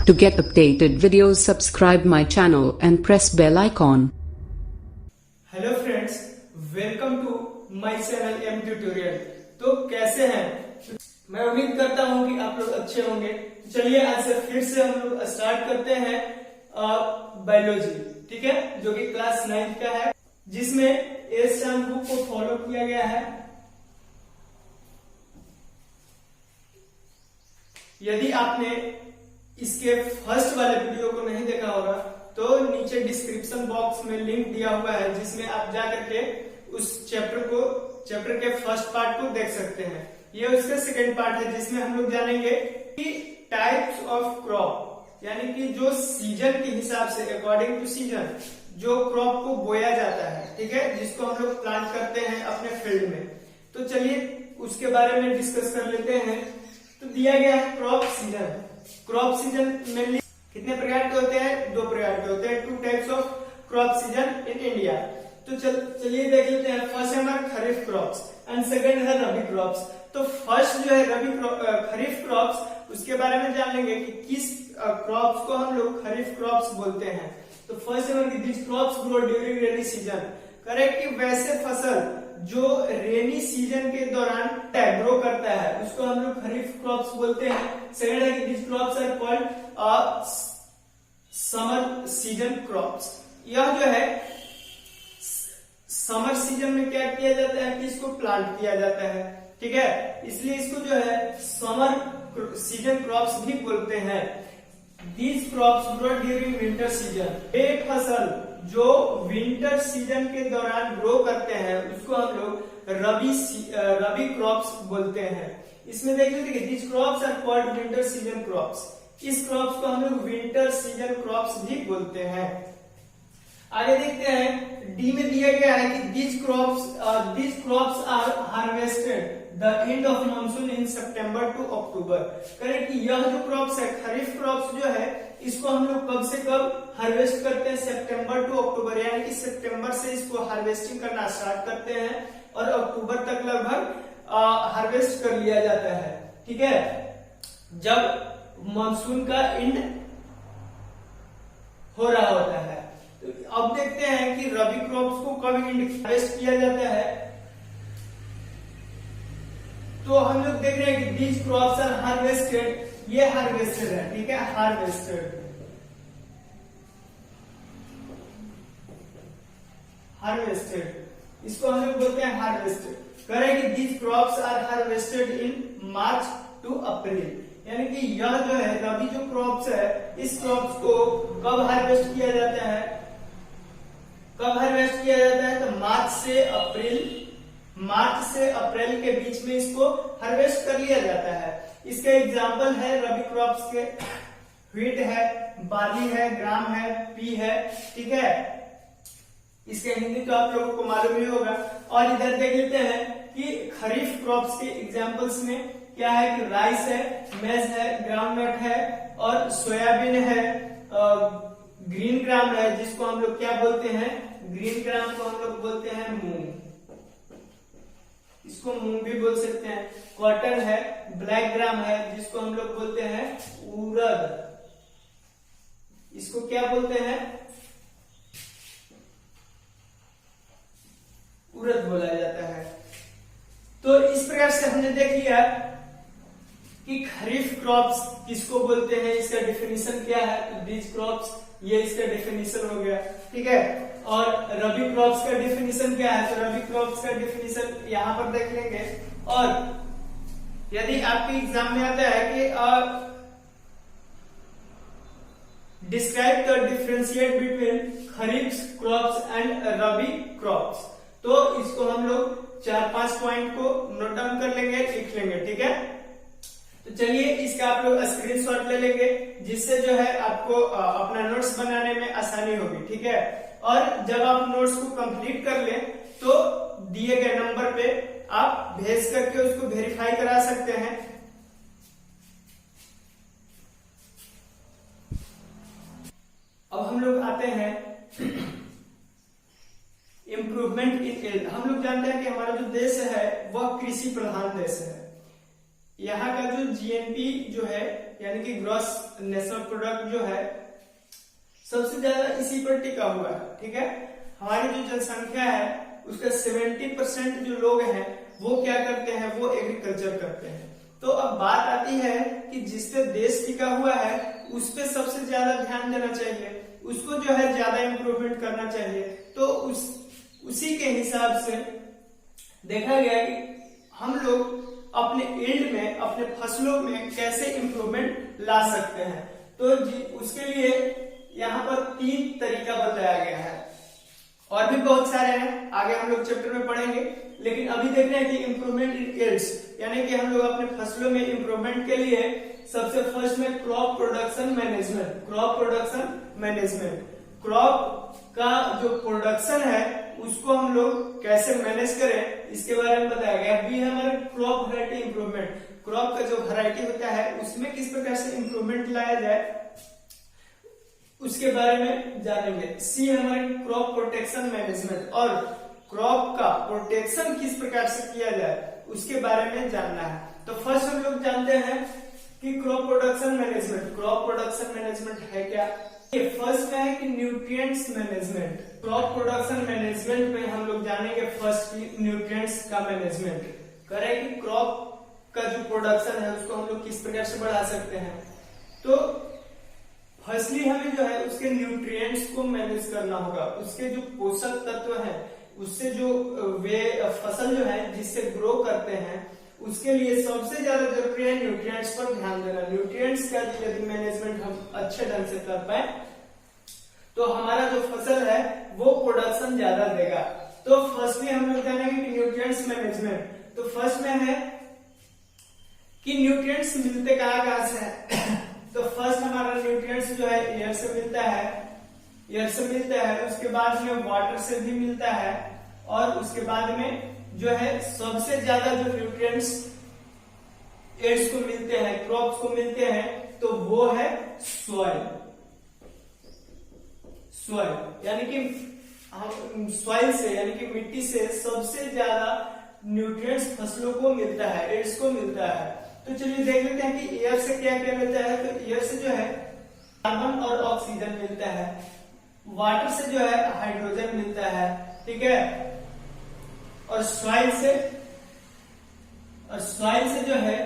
To get updated videos, subscribe my channel and press bell icon. Hello friends, welcome to my channel M tutorial. तो कैसे हैं? मैं उम्मीद करता हूं कि आप लोग अच्छे होंगे। चलिए आज से फिर से हम लोग स्टार्ट करते हैं बायोलॉजी, ठीक है, जो कि क्लास 9 का है, जिसमें एस श्याम बुक को फॉलो किया गया है। यदि आपने इसके फर्स्ट वाले वीडियो को नहीं देखा होगा तो नीचे डिस्क्रिप्शन बॉक्स में लिंक दिया हुआ है, जिसमें आप जाकर के उस चैप्टर के फर्स्ट पार्ट को देख सकते हैं। ये उसका सेकंड पार्ट है, जिसमें हम लोग जानेंगे कि टाइप्स ऑफ क्रॉप, यानी कि जो सीजन के हिसाब से अकॉर्डिंग टू सीजन जो क्रॉप को बोया जाता है, ठीक है, जिसको हम लोग प्लांट करते हैं अपने फील्ड में। तो चलिए उसके बारे में डिस्कस कर लेते हैं। तो दिया गया है crop season. Crop season mainly कितने प्रकार के होते हैं? 2 प्रकार के होते हैं। 2 types of crop season in India. तो चलिए देख लेते हैं। फर्स्ट है हमारा खरीफ क्रॉप्स एंड सेकंड है रबी क्रॉप्स। तो फर्स्ट जो है खरीफ क्रॉप्स, उसके बारे में जान लेंगे कि किस क्रॉप्स को हम लोग खरीफ क्रॉप्स बोलते हैं। तो फर्स्ट है this crops grow during rainy season. Correct कि वैसे फसल जो रेनी सीजन के दौरान ग्रो करता है उसको हम लोग खरीफ क्रॉप्स बोलते हैं। सेकंड है कि this crops are called summer season crops. यह जो है समर सीजन में क्या किया जाता है कि इसको प्लांट किया जाता है, ठीक है, इसलिए इसको जो है समर सीजन क्रॉप्स भी बोलते हैं। These crops grow during winter season. एक फसल जो विंटर सीजन के दौरान ग्रो करते हैं उसको हम लोग रबी क्रॉप्स बोलते हैं। इसमें देख लीजिए this crops are called winter season crops. इस क्रॉप्स को हम लोग विंटर सीजन क्रॉप्स भी बोलते हैं। आगे देखते हैं, डी में दिया गया है कि these crops are harvested the end of monsoon in September to October। Correct कि यह जो क्रॉप्स है खरीफ क्रॉप्स जो है इसको हम लोग कब से कब हार्वेस्ट करते हैं? सितंबर टू अक्टूबर, यानी कि सितंबर से इसको हार्वेस्टिंग करना स्टार्ट करते हैं और अक्टूबर तक लगभग हार्वेस्ट कर लिया जाता है, ठीक है, जब मानसून का एंड हो रहा होता है। अब देखते हैं कि रबी क्रॉप्स को कब हार्वेस्ट किया जाता है। तो हम लोग देख रहे हैं कि दीज क्रॉप्स आर हार्वेस्टेड। ये हार्वेस्टेड है, ठीक है, हार्वेस्टेड इसको हम लोग बोलते हैं हार्वेस्टेड। करें कि these crops are harvested in March to April, यानी कि यह जो है रबी जो क्रॉप्स है इस क्रॉप्स को कब हार्वेस्ट किया जाता है? कब हार्वेस्ट किया जाता है? तो मार्च से अप्रैल के बीच में इसको हार्वेस्ट कर लिया जाता है। इसके एग्जाम्पल है रबी क्रॉप्स के व्हीट है, बार्ली है, ग्राम है, पी है, ठीक है। इसके हिंदी तो आप लोगों को मालूम ही होगा। और इधर देख लेते हैं कि खरीफ क्रॉप्स के एग्जाम्पल्स में क्या है कि राइस है, मेज है, ग्राउंडनट है और सोयाबीन है, ग्रीन ग्राम है, जिसको हम लोग क्या बोलते हैं? ग्रीन ग्राम को हम लोग बोलते हैं मूंग, इसको मूंग भी बोल सकते हैं। कॉटन है, ब्लैक ग्राम है, जिसको हम लोग बोलते हैं उड़द, इसको क्या बोलते हैं? उड़द बोला जाता है। तो इस प्रकार से हमने देख लिया कि खरीफ क्रॉप्स किसको बोलते हैं, इसका डेफिनेशन क्या है। तो दीज क्रॉप्स, ये इसका डेफिनेशन हो गया, ठीक है। और रबी क्रॉप्स का डेफिनेशन क्या है? तो रबी क्रॉप्स का डेफिनेशन यहां पर देख लेंगे। और यदि आपके एग्जाम में आता है कि describe the differentiate between kharif crops and rabi crops, तो इसको हम लोग 4-5 पॉइंट को नोट डाउन कर लेंगे, लिख लेंगे, ठीक है। तो चलिए इसका आप लोग स्क्रीनशॉट ले लेंगे, जिससे जो है आपको अपना नोट्स बनाने में आसानी होगी, ठीक है। और जब आप नोट्स को कंप्लीट कर लें तो दिए गए नंबर पे आप भेज करके उसको वेरीफाई करा सकते हैं। अब हम लोग आते हैं इम्प्रूवमेंट इन एल्ड। हम लोग जानते हैं कि हमारा जो देश है वह कृषि प्रधान देश है। यहाँ का जो जीएनपी जो है यानी कि ग्रॉस नेशनल प्रोडक्ट जो है सबसे ज्यादा इसी पर टिका हुआ है। ठीक है, हमारी जो जनसंख्या है उसका 70% जो लोग हैं वो क्या करते हैं, वो एग्रीकल्चर करते हैं। तो अब बात आती है कि जिस पे देश टिका हुआ है उस पे सबसे ज्यादा ध्यान देना चाहिए, उसको जो है ज्यादा इंप्रूवमेंट करना चाहिए। तो उसी के हिसाब से देखा गया कि हम लोग अपने यील्ड में, अपने फसलों में कैसे इंप्रूवमेंट ला सकते हैं। तो उसके लिए यहाँ पर 3 तरीका बताया गया है, और भी बहुत सारे हैं, आगे हम लोग चैप्टर में पढ़ेंगे। लेकिन अभी देख रहे हैं कि इंप्रूवमेंट इन यील्ड्स, यानी कि हम लोग अपने फसलों में इंप्रूवमेंट के लिए सबसे फर्स्ट में crop production management. Crop production management, crop का जो प्रोडक्शन है उसको हम लोग कैसे मैनेज करें इसके बारे में बताया गया। बी है हमारे क्रॉप वैरायटी इंप्रूवमेंट, क्रॉप का जो वैरायटी होता है उसमें किस प्रकार से इंप्रूवमेंट लाया जाए उसके बारे में जानेंगे। सी है हमारे क्रॉप प्रोटेक्शन मैनेजमेंट, और क्रॉप का प्रोटेक्शन किस प्रकार से किया जाए उसके बारे में जानना है। तो फर्स्ट हम लोग जानते हैं कि crop production management. Crop production management है क्या? फर्स्ट में है कि nutrients management. Crop production management में हम लोग जानेंगे फर्स्ट की न्यूट्रिएंट्स का मैनेजमेंट करें कि क्रॉप का जो प्रोडक्शन है उसको हम लोग किस प्रकार से बढ़ा सकते हैं। तो फर्स्टली हमें जो है उसके न्यूट्रिएंट्स को मैनेज करना होगा, उसके जो पोषक तत्व हैं उससे जो वे फसल जो है जिससे ग्रो करते हैं उसके लिए सबसे ज्यादा जरूरी है न्यूट्रिएंट्स पर ध्यान देना। न्यूट्रिएंट्स का यदि मैनेजमेंट हम अच्छे ढंग से कर पाए तो हमारा जो फसल है वो प्रोडक्शन ज्यादा देगा। तो फर्स्टली हम लोग जानेंगे कि न्यूट्रिएंट्स मैनेजमेंट। तो फर्स्ट में है कि न्यूट्रिएंट्स मिलते कहाँ से है। तो फर्स्ट हमारा न्यूट्रिएंट्स जो है एयर से मिलता है, एयर से मिलता है, उसके बाद में वाटर से भी मिलता है, और उसके बाद में जो है सबसे ज्यादा जो न्यूट्रिएंट्स एड्स को मिलते हैं, क्रॉप्स को मिलते हैं, तो वो है सॉइल। सॉइल यानी कि सॉइल से यानी कि मिट्टी से सबसे ज्यादा न्यूट्रिएंट्स फसलों को मिलता है, एड्स को मिलता है। तो चलिए देख लेते हैं कि एयर से क्या क्या मिलता है। तो एयर से जो है कार्बन और ऑक्सीजन मिलता है, वाटर से जो है हाइड्रोजन मिलता है, ठीक है, और सॉइल से जो है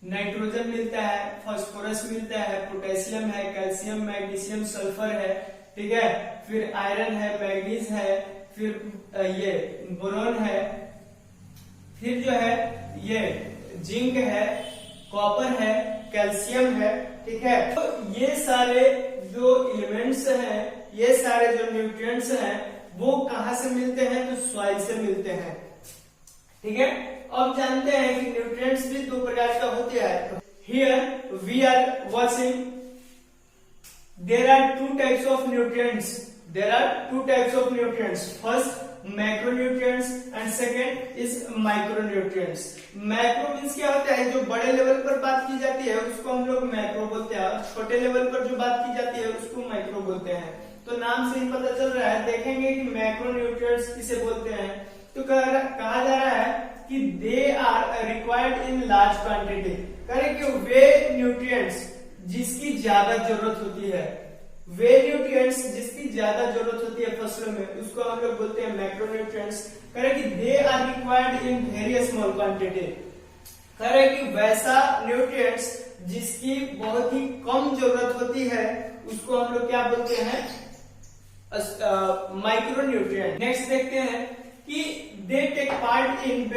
नाइट्रोजन मिलता है, फास्फोरस मिलता है, पोटेशियम है, कैल्शियम, मैग्नीशियम, सल्फर है, ठीक है, फिर आयरन है, मैग्नीज है, फिर ये बोरॉन है, फिर जो है ये जिंक है, कॉपर है, कैल्शियम है, ठीक है। तो ये सारे जो एलिमेंट्स हैं, ये सारे जो न्यूट्रिएंट्स हैं वो कहां से मिलते हैं? तो सॉइल से मिलते हैं, ठीक है। अब जानते हैं कि न्यूट्रिएंट्स भी 2 प्रकार का होते हैं। Here we are watching there are 2 types of nutrients. There are 2 types of nutrients. First macronutrients and second is micronutrients. Macro means क्या होता है? जो बड़े लेवल पर बात की जाती है उसको हम लोग मैक्रो बोलते हैं, और छोटे लेवल पर जो बात की जाती है उसको माइक्रो बोलते हैं। तो नाम से ही पता चल रहा है, देखेंगे कि मैक्रोन्यूट्रिएंट्स किसे बोलते हैं। तो कहा जा रहा है कि they are required in large quantity. करें कि वे न्यूट्रिएंट्स जिसकी ज्यादा जरूरत होती है, वे न्यूट्रिएंट्स जिसकी ज्यादा जरूरत होती है फसलों में, उसको हम लोग बोलते हैं मैक्रोन्यूट्रिएंट्स। करें कि they are required in very small quantity. करें कि वैसा न्यूट्रिएंट्स जिसकी बहुत ही कम जरूरत होती है उसको हम लोग क्या बोलते हैं? माइक्रोन्यूट्रिएंट। नेक्स्ट देखते हैं कि they take part in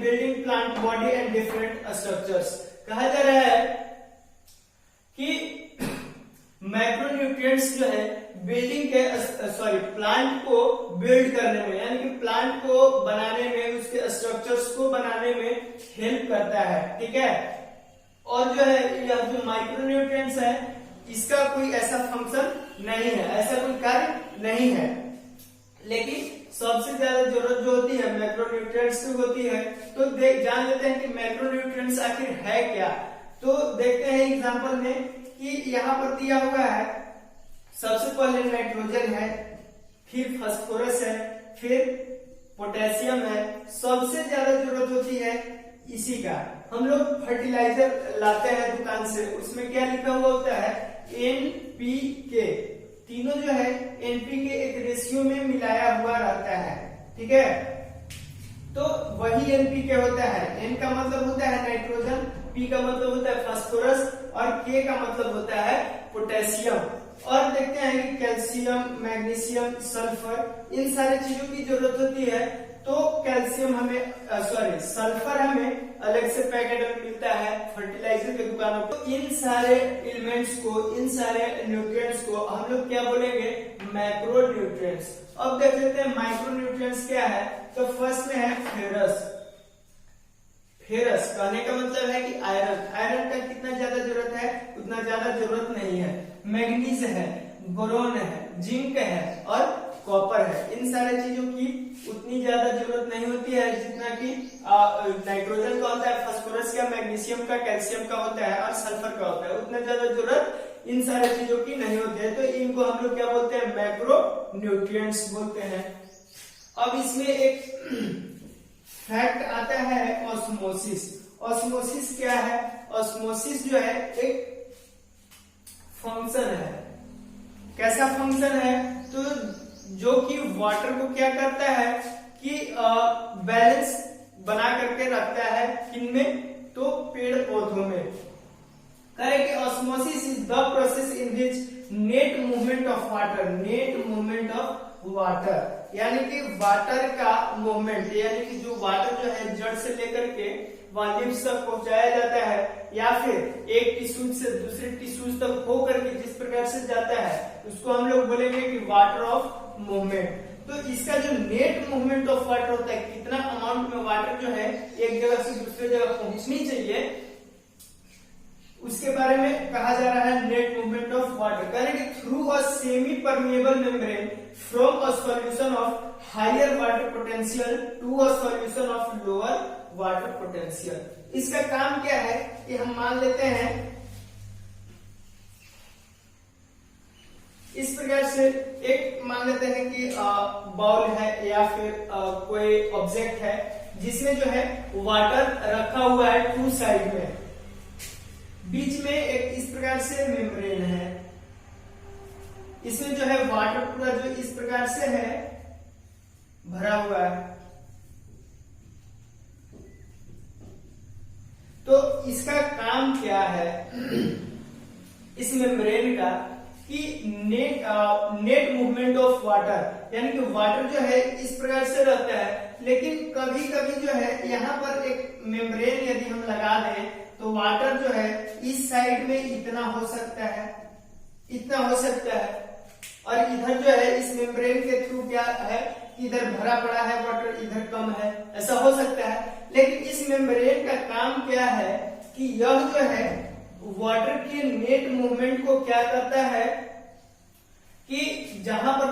building plant body and different structures. कहा जा रहा है कि मैक्रोन्यूट्रिएंट्स जो है प्लांट को बिल्ड करने में, यानी कि प्लांट को बनाने में, उसके स्ट्रक्चर्स को बनाने में हेल्प करता है, ठीक है। और जो है यह जो माइक्रोन्यूट्रिएंट्स है इसका कोई ऐसा फंक्शन नहीं है, ऐसा कोई कार्य नहीं है, लेकिन सबसे ज्यादा जरूरत जो होती है मैक्रोन्यूट्रिएंट्स की होती है। तो जान लेते हैं कि मैक्रोन्यूट्रिएंट्स आखिर है क्या। तो देखते हैं एग्जांपल में कि यहाँ पर दिया हुआ है, सबसे पहले नाइट्रोजन है, फिर फास्फोरस है, फिर पोटेशियम है। सबसे ज्यादा जरूरत होती है इसी का। हम लोग फर्टिलाइजर लाते हैं दुकान से, उसमें क्या लिखा हुआ होता है, एनपीके। तीनों जो है एनपीके एक रेशियो में मिलाया हुआ रहता है, ठीक है। तो वही एनपीके होता है। एन का मतलब होता है नाइट्रोजन, पी का मतलब होता है फास्फोरस और के का मतलब होता है पोटेशियम। और देखते हैं कि कैल्शियम, मैग्नीशियम, सल्फर, इन सारे चीजों की जरूरत होती है। तो कैल्शियम हमें सल्फर हमें अलग से पैकेट में मिलता है फर्टिलाइजर के दुकानों पर। तो इन सारे एलिमेंट्स को, इन सारे न्यूट्रिएंट्स को हम लोग क्या बोलेंगे, मैक्रो न्यूट्रिएंट्स। अब देख लेते हैं माइक्रो न्यूट्रिएंट्स क्या है। तो फर्स्ट में है फेरस। फेरस कहने का मतलब है कि आयरन। आयरन का कितना ज्यादा जरूरत है, उतना ज्यादा जरूरत नहीं है। मैग्नीज है, बोरोन है, जिंक है और कॉपर है। इन सारे चीजों की उतनी ज्यादा जरूरत नहीं होती है जितना कि नाइट्रोजन का होता है, फास्फोरस का, मैग्नीशियम का, कैल्शियम का होता है और सल्फर का होता है। उतना ज्यादा जरूरत इन सारे चीजों की नहीं होती है। तो इनको हम लोग क्या बोलते हैं, मैक्रो न्यूट्रिएंट्स बोलते हैं। अब इसमें एक फैक्ट आता है ऑस्मोसिस। ऑस्मोसिस क्या है, ऑस्मोसिस जो है एक फंक्शन है। कैसा फंक्शन है, तो जो कि वाटर को क्या करता है कि बैलेंस बना करके रखता है, किनमें, तो पेड़ पौधों में। करें osmosis is the process in which net movement of water, net movement of water, यानी कि वाटर का मूवमेंट, यानी कि जो वाटर जो है जड़ से लेकर के लीव्स तक पहुंचाया जाता है या फिर एक टिश्यूज से दूसरे टिश्यूज तक होकर के जिस प्रकार से जाता है, उसको हम लोग बोलेंगे कि वाटर ऑफ मूवमेंट। तो इसका जो नेट मूवमेंट ऑफ वाटर होता है, कितना अमाउंट में वाटर जो है एक जगह से दूसरे जगह पहुंचनी चाहिए, उसके बारे में कहा जा रहा है नेट मूवमेंट ऑफ वाटर। करेंगे through a semi permeable membrane from a solution of higher water potential to a solution of lower water potential. इसका काम क्या है कि हम मान लेते हैं इस प्रकार से, एक मान लेते हैं कि बाउल है या फिर कोई ऑब्जेक्ट है जिसमें जो है वाटर रखा हुआ है टू साइड में, बीच में एक इस प्रकार से मेम्ब्रेन है। इसमें जो है वाटर पूरा जो इस प्रकार से है भरा हुआ है। तो इसका काम क्या है इस मेम्ब्रेन का, कि नेट मूवमेंट ऑफ वाटर, यानी कि वाटर जो है इस प्रकार से रहता है, लेकिन कभी कभी जो है यहाँ पर एक मेम्ब्रेन यदि हम लगा दें तो वाटर जो है इस साइड में इतना हो सकता है, इतना हो सकता है, और इधर जो है इस मेम्ब्रेन के थ्रू क्या है, इधर भरा पड़ा है वाटर, इधर कम है, ऐसा हो सकता है। लेकिन इस मेम्ब्रेन का काम क्या है कि यह जो है वाटर के नेट मूवमेंट को क्या करता है कि जहां पर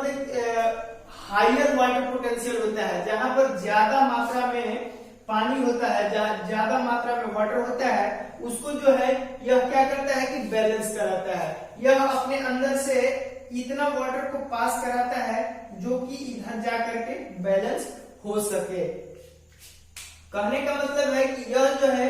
हायर वाटर पोटेंशियल होता है, जहां पर ज्यादा मात्रा में पानी होता है, ज्यादा मात्रा में वाटर होता है, उसको जो है यह क्या करता है कि बैलेंस कराता है। यह अपने अंदर से इतना वाटर को पास कराता है जो कि इधर जा करके बैलेंस हो सके। कहने का मतलब है कि यह जो है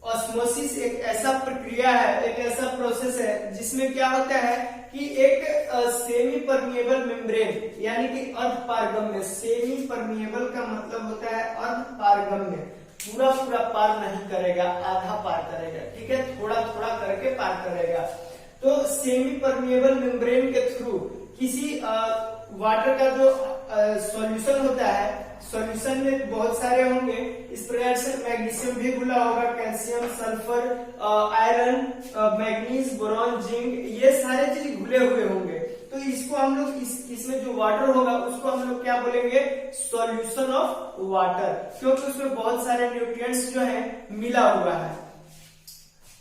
ऑस्मोसिस एक ऐसा प्रक्रिया है, एक ऐसा प्रोसेस है जिसमें क्या होता है कि एक सेमी परमिएबल मेम्ब्रेन, यानी कि अर्धपारगम्य, सेमी परमिएबल का मतलब होता है अर्धपारगम्य, पूरा पूरा पार नहीं करेगा, आधा पार करेगा, ठीक है, थोड़ा थोड़ा करके पार करेगा। तो सेमी परमिएबल मेम्ब्रेन के थ्रू किसी वाटर का जो सॉल्यूशन होता है, सॉल्यूशन में बहुत सारे होंगे, इस प्रकार से मैग्नीशियम भी घुला होगा, calcium, sulphur, iron, manganese, boron, zinc, ये सारे चीज घुले हुए होंगे। तो इसको हम लोग इसमें जो वाटर होगा उसको हम लोग क्या बोलेंगे, सॉल्यूशन ऑफ वाटर, क्योंकि उसमें बहुत सारे न्यूट्रिएंट्स जो है मिला हुआ है।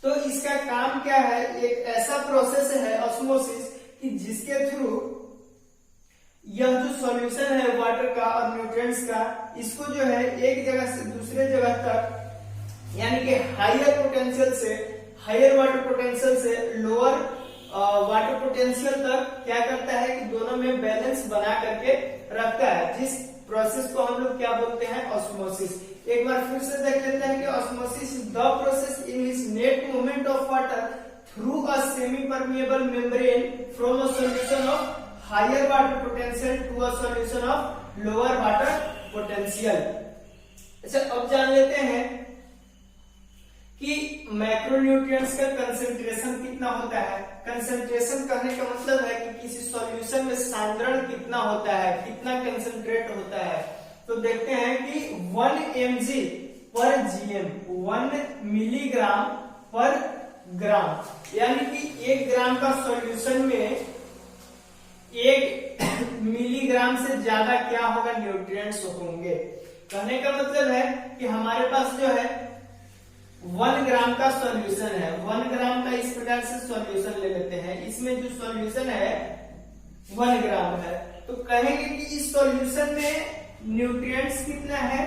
तो इसका काम क्या है, एक ऐसा प्रोसेस है ऑस्मोसिस कि जिसके थ्रू यह जो सॉल्यूशन है वाटर का और न्यूट्रिएंट्स का, इसको जो है एक जगह से दूसरे जगह तक, यानी कि हायर पोटेंशियल से, हायर वाटर पोटेंशियल से लोअर वाटर पोटेंशियल तक क्या करता है कि दोनों में बैलेंस बना करके रखता है, जिस प्रोसेस को हम लोग क्या बोलते हैं, ऑस्मोसिस। एक बार फिर से देख लेते हैं कि osmosis is the process in which net movement of water through a semi permeable membrane from a solution of higher water potential to a solution of lower water potential. अच्छा, अब जान लेते हैं कि मैक्रोन्यूट्रिएंट्स का कंसंट्रेशन कितना होता है। कंसंट्रेशन कहने का मतलब है कि किसी सॉल्यूशन में सांद्रण कितना होता है, कितना कंसंट्रेट होता है। तो देखते हैं कि 1 mg पर gm, 1 मिलीग्राम पर ग्राम, यानी कि 1 ग्राम का सॉल्यूशन में 1 मिलीग्राम से ज्यादा क्या होगा, न्यूट्रिएंट्स होंगे। कहने का मतलब है कि हमारे पास जो है 1 ग्राम का सॉल्यूशन है, 1 ग्राम का इस प्रकार से सॉल्यूशन ले लेते हैं, इसमें जो सॉल्यूशन है 1 ग्राम है, तो कहेंगे कि इस सॉल्यूशन में न्यूट्रिएंट्स कितना है,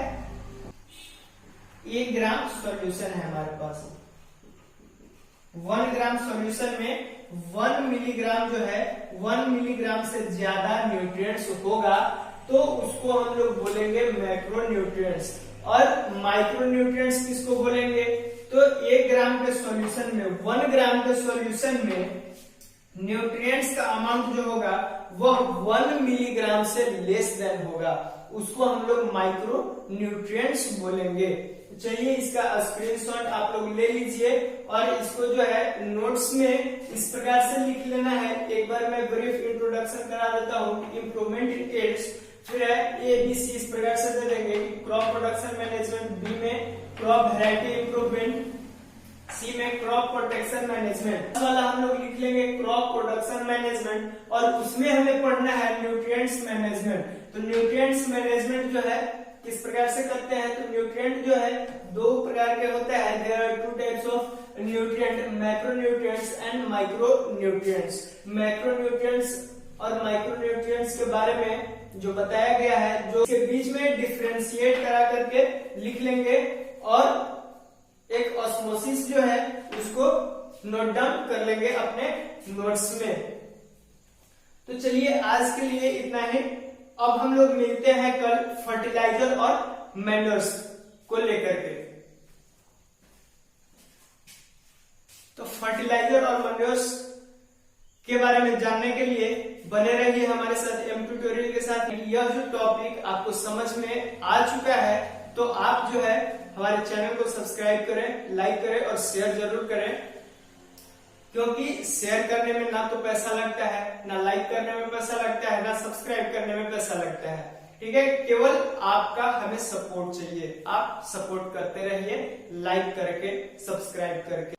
1 ग्राम सॉल्यूशन है हमारे पास। 1 ग्राम सॉल्यूशन में 1 मिलीग्राम जो है, 1 मिलीग्राम से ज्यादा न्यूट्रिएंट्स होगा, तो उसको हम लोग बोलेंगे मैक्रोन्यूट्रिएंट्स। और माइक्रोन्यूट्रिएंट्स किसको बोलेंगे, तो 1 ग्राम के सॉल्यूशन में, 1 ग्राम के सॉल्यूशन में न्यूट्रिएंट्स का अमाउंट जो होगा वह 1 मिलीग्राम से लेस देन होगा, उसको हम लोग माइक्रो न्यूट्रिएंट्स बोलेंगे। चलिए इसका स्क्रीनशॉट आप लोग ले लीजिए और इसको जो है नोट्स में इस प्रकार से लिख लेना है। एक बार मैं ब्रीफ इंट्रोडक्शन करा देता हूँ। इम्प्रूवमेंट इन एड्स, फिर है ABC इस प्रकार से दे देंगे कि क्रॉप प्रोडक्शन मैनेजमेंट, B में क्रॉप वैरायटी इम्प्रूवमेंट, C में क्रॉप प्रोटेक्शन मैनेजमेंट। वाला हम लोग लिख लेंगे क्रॉप प्रोडक्शन मैनेजमेंट, और उसमें हमें पढ़ना है न्यूट्रिएंट्स मैनेजमेंट। तो न्यूट्रिएंट्स मैनेजमेंट जो है किस प्रकार से करते हैं, तो न्यूट्रिएंट जो है 2 प्रकार के होते हैं। There are 2 types of nutrient, macronutrients and micronutrients. Macronutrients और माइक्रोन्यूट्रिएंट्स के बारे में जो बताया गया है, जो के बीच में डिफरेंशिएट करा करके लिख लेंगे, और एक ऑस्मोसिस जो है उसको नोट डाउन कर लेंगे अपने नोट्स में। तो चलिए आज के लिए इतना ही। अब हम लोग मिलते हैं कल फर्टिलाइजर और मैन्योर्स को लेकर के। तो फर्टिलाइजर और मैन्योर्स के बारे में जानने के लिए बने रहिए हमारे साथ एम ट्यूटोरियल के साथ। यह जो टॉपिक आपको समझ में आ चुका है, तो आप जो है हमारे चैनल को सब्सक्राइब करें, लाइक करें और शेयर जरूर करें, क्योंकि शेयर करने में ना तो पैसा लगता है, ना लाइक करने में पैसा लगता है, ना सब्सक्राइब करने में पैसा लगता है। ठीक है, केवल आपका हमें सपोर्ट चाहिए। आप सपोर्ट करते रहिए, लाइक करके, सब्सक्राइब करके।